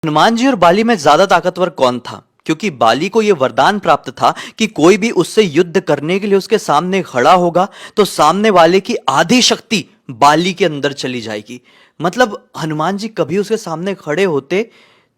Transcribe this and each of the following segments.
हनुमान जी और बाली में ज्यादा ताकतवर कौन था? क्योंकि बाली को यह वरदान प्राप्त था कि कोई भी उससे युद्ध करने के लिए उसके सामने खड़ा होगा तो सामने वाले की आधी शक्ति बाली के अंदर चली जाएगी। मतलब हनुमान जी कभी उसके सामने खड़े होते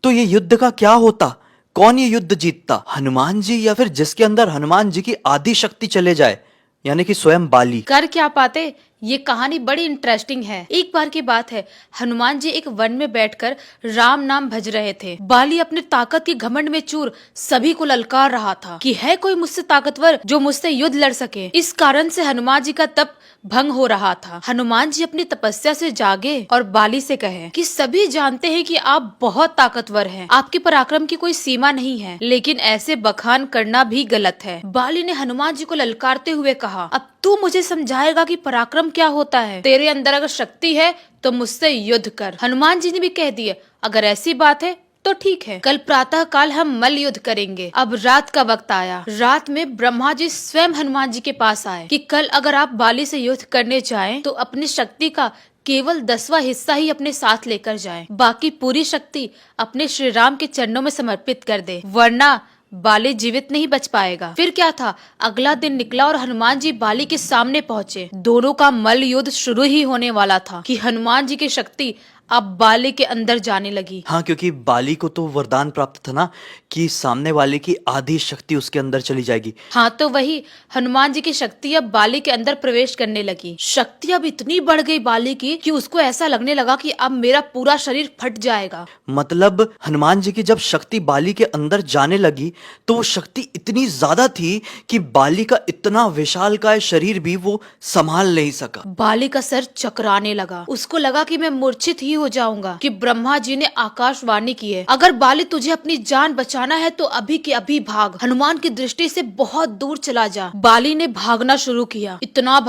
तो ये युद्ध का क्या होता? कौन ये युद्ध जीतता, हनुमान जी या फिर जिसके अंदर हनुमान जी की आधी शक्ति चले जाए, यानी कि स्वयं बाली? कर क्या पाते? ये कहानी बड़ी इंटरेस्टिंग है। एक बार की बात है, हनुमान जी एक वन में बैठकर राम नाम भज रहे थे। बाली अपने ताकत के घमंड में चूर सभी को ललकार रहा था कि है कोई मुझसे ताकतवर जो मुझसे युद्ध लड़ सके। इस कारण से हनुमान जी का तप भंग हो रहा था। हनुमान जी अपनी तपस्या से जागे और बाली से कहे कि सभी जानते हैं कि आप बहुत ताकतवर हैं, आपके पराक्रम की कोई सीमा नहीं है, लेकिन ऐसे बखान करना भी गलत है। बाली ने हनुमान जी को ललकारते हुए कहा, अब तू मुझे समझाएगा कि पराक्रम क्या होता है? तेरे अंदर अगर शक्ति है तो मुझसे युद्ध कर। हनुमान जी ने भी कह दिया, अगर ऐसी बात है तो ठीक है, कल प्रातः काल हम मल्ल युद्ध करेंगे। अब रात का वक्त आया। रात में ब्रह्मा जी स्वयं हनुमान जी के पास आए कि कल अगर आप बाली से युद्ध करने जाएं तो अपनी शक्ति का केवल 10वां हिस्सा ही अपने साथ लेकर जाएं। बाकी पूरी शक्ति अपने श्री राम के चरणों में समर्पित कर दे, वरना बाली जीवित नहीं बच पाएगा। फिर क्या था, अगला दिन निकला और हनुमान जी बाली के सामने पहुंचे। दोनों का मल्ल युद्ध शुरू ही होने वाला था कि हनुमान जी की शक्ति अब बाली के अंदर जाने लगी। हाँ, क्योंकि बाली को तो वरदान प्राप्त था ना कि सामने वाले की आधी शक्ति उसके अंदर चली जाएगी। हाँ, तो वही हनुमान जी की शक्ति अब बाली के अंदर प्रवेश करने लगी। शक्ति अब इतनी बढ़ गई बाली की कि उसको ऐसा लगने लगा कि अब मेरा पूरा शरीर फट जाएगा। मतलब हनुमान जी की जब शक्ति बाली के अंदर जाने लगी तो वो शक्ति इतनी ज्यादा थी कि बाली का इतना विशालकाय शरीर भी वो संभाल नहीं सका। बाली का सर चकराने लगा। उसको लगा कि मैं मूर्छित ही हो जाऊंगा कि ब्रह्मा जी ने आकाशवाणी की है, अगर बाली तुझे अपनी जान बचाना है तो अभी के अभी भाग, हनुमान की दृष्टि से बहुत दूर चला जा। बाली ने भागना शुरू किया। इतना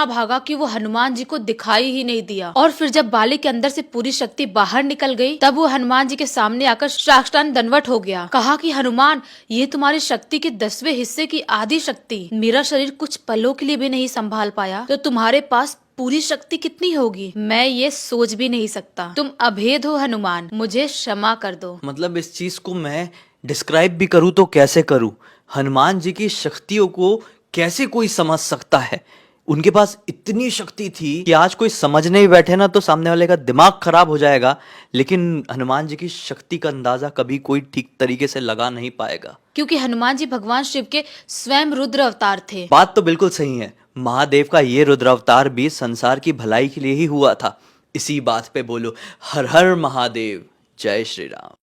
भागा कि वो हनुमान जी को दिखाई ही नहीं दिया। और फिर जब बाली के अंदर से पूरी शक्ति बाहर निकल गई तब वो हनुमान जी के सामने आकर साष्टांग दंडवत हो गया। कहा कि हनुमान, ये तुम्हारी शक्ति के 10वें हिस्से की आधी शक्ति मेरा शरीर कुछ पलों के लिए भी नहीं संभाल पाया, तो तुम्हारे पास पूरी शक्ति कितनी होगी, मैं ये सोच भी नहीं सकता। तुम अभेद हो हनुमान, मुझे क्षमा कर दो। मतलब इस चीज को मैं डिस्क्राइब भी करूं तो कैसे करूं? हनुमान जी की शक्तियों को कैसे कोई समझ सकता है? उनके पास इतनी शक्ति थी कि आज कोई समझने ही बैठे ना तो सामने वाले का दिमाग खराब हो जाएगा, लेकिन हनुमान जी की शक्ति का अंदाजा कभी कोई ठीक तरीके से लगा नहीं पाएगा। क्योंकि हनुमान जी भगवान शिव के स्वयं रुद्र अवतार थे। बात तो बिल्कुल सही है। महादेव का ये रुद्र अवतार भी संसार की भलाई के लिए ही हुआ था। इसी बात पे बोलो हर हर महादेव, जय श्री राम।